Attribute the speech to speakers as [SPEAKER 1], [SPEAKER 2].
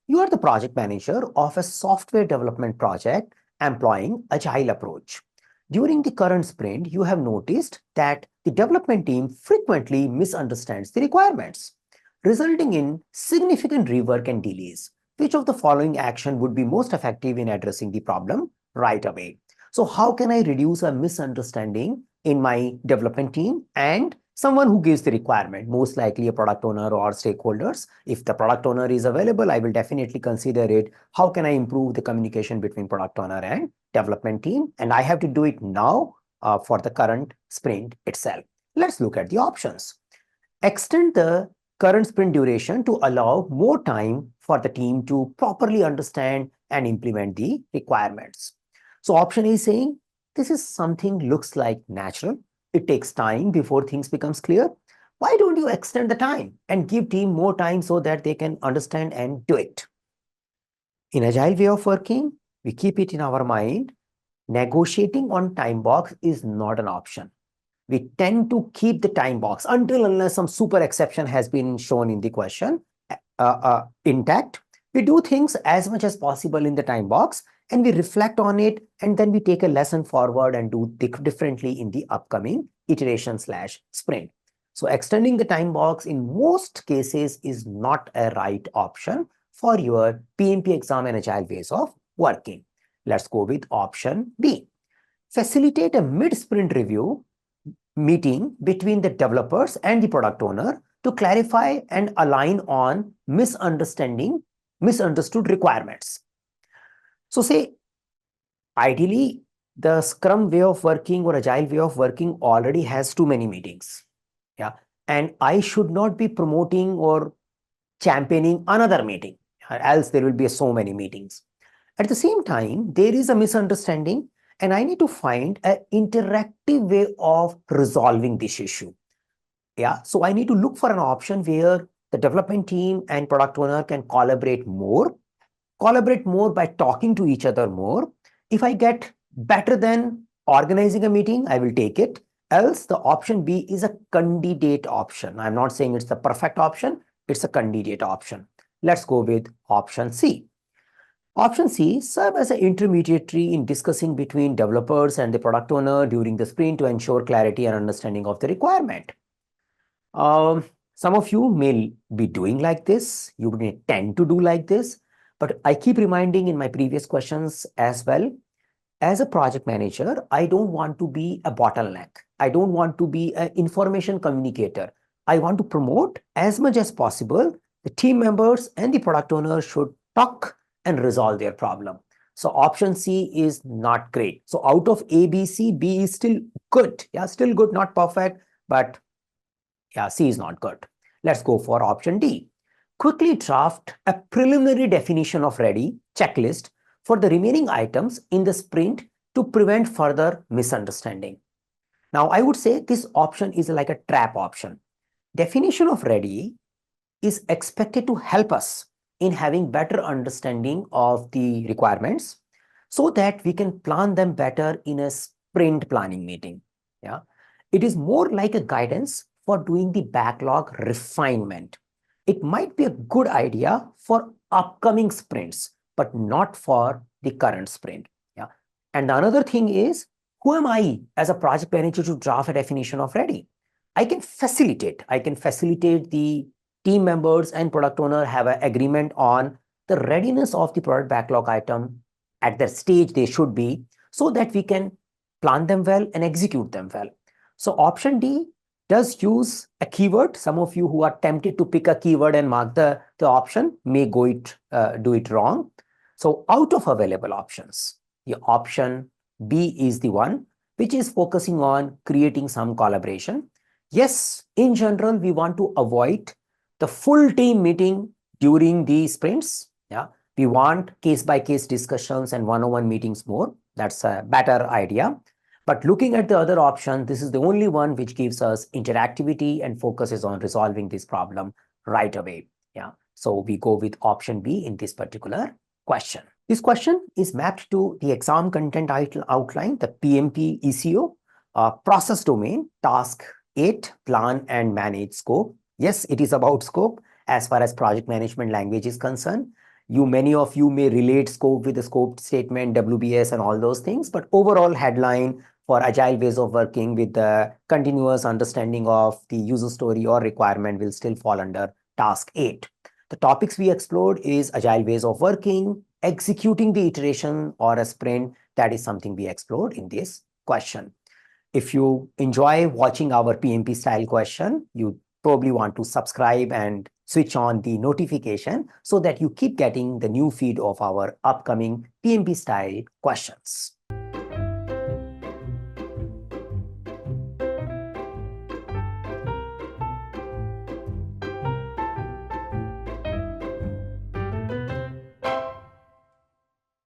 [SPEAKER 1] You are the project manager of a software development project employing Agile approach. During the current sprint, you have noticed that the development team frequently misunderstands the requirements, resulting in significant rework and delays. Which of the following action would be most effective in addressing the problem right away? So how can I reduce a misunderstanding in my development team and someone who gives the requirement, most likely a product owner or stakeholders? If the product owner is available, I will definitely consider it. How can I improve the communication between product owner and development team? And I have to do it now for the current sprint itself. Let's look at the options. Extend the current sprint duration to allow more time for the team to properly understand and implement the requirements. So option A is saying, this is something looks like natural. It takes time before things becomes clear. Why don't you extend the time and give team more time so that they can understand and do it? In Agile way of working, we keep it in our mind. Negotiating on time box is not an option. We tend to keep the time box until unless some super exception has been shown in the question intact. We do things as much as possible in the time box and we reflect on it, and then we take a lesson forward and do differently in the upcoming iteration/sprint. So extending the time box in most cases is not a right option for your PMP exam and Agile ways of working. Let's go with option B. Facilitate a mid-sprint review meeting between the developers and the product owner to clarify and align on misunderstood requirements. So say, ideally, the Scrum way of working or Agile way of working already has too many meetings. Yeah, and I should not be promoting or championing another meeting, else there will be so many meetings. At the same time, there is a misunderstanding and I need to find an interactive way of resolving this issue. Yeah, so I need to look for an option where the development team and product owner can collaborate more by talking to each other more. If I get better than organizing a meeting, I will take it. Else, the option B is a candidate option. I'm not saying it's the perfect option, it's a candidate option. Let's go with option C. Option C, serve as an intermediary in discussing between developers and the product owner during the sprint to ensure clarity and understanding of the requirement. Some of you may be doing like this, you may tend to do like this, but I keep reminding in my previous questions as well, as a project manager, I don't want to be a bottleneck. I don't want to be an information communicator. I want to promote as much as possible. The team members and the product owner should talk and resolve their problem. So option C is not great. So out of A, B, C, B is still good. Yeah, still good, not perfect, but yeah, C is not good. Let's go for option D. Quickly draft a preliminary definition of ready checklist for the remaining items in the sprint to prevent further misunderstanding. Now, I would say this option is like a trap option. Definition of ready is expected to help us in having better understanding of the requirements so that we can plan them better in a sprint planning meeting. Yeah, it is more like a guidance for doing the backlog refinement. It might be a good idea for upcoming sprints, but not for the current sprint. Yeah, and the another thing is, who am I as a project manager to draft a definition of ready? I can facilitate the team members and product owner have an agreement on the readiness of the product backlog item at the stage they should be, so that we can plan them well and execute them well. So option D does use a keyword. Some of you who are tempted to pick a keyword and mark the option may do it wrong. So out of available options, the option B is the one which is focusing on creating some collaboration. Yes, in general, we want to avoid the full team meeting during the sprints. Yeah, we want case-by-case discussions and one-on-one meetings more. That's a better idea. But looking at the other option, this is the only one which gives us interactivity and focuses on resolving this problem right away. Yeah, so we go with option B in this particular question. This question is mapped to the exam content outline, the PMP ECO, process domain, task 8, plan and manage scope. Yes, it is about scope as far as project management language is concerned. Many of you may relate scope with the scope statement, WBS, and all those things, but overall headline for agile ways of working with the continuous understanding of the user story or requirement will still fall under task 8. The topics we explored is agile ways of working, executing the iteration or a sprint. That is something we explored in this question. If you enjoy watching our PMP style question, you probably want to subscribe and switch on the notification so that you keep getting the new feed of our upcoming PMP style questions.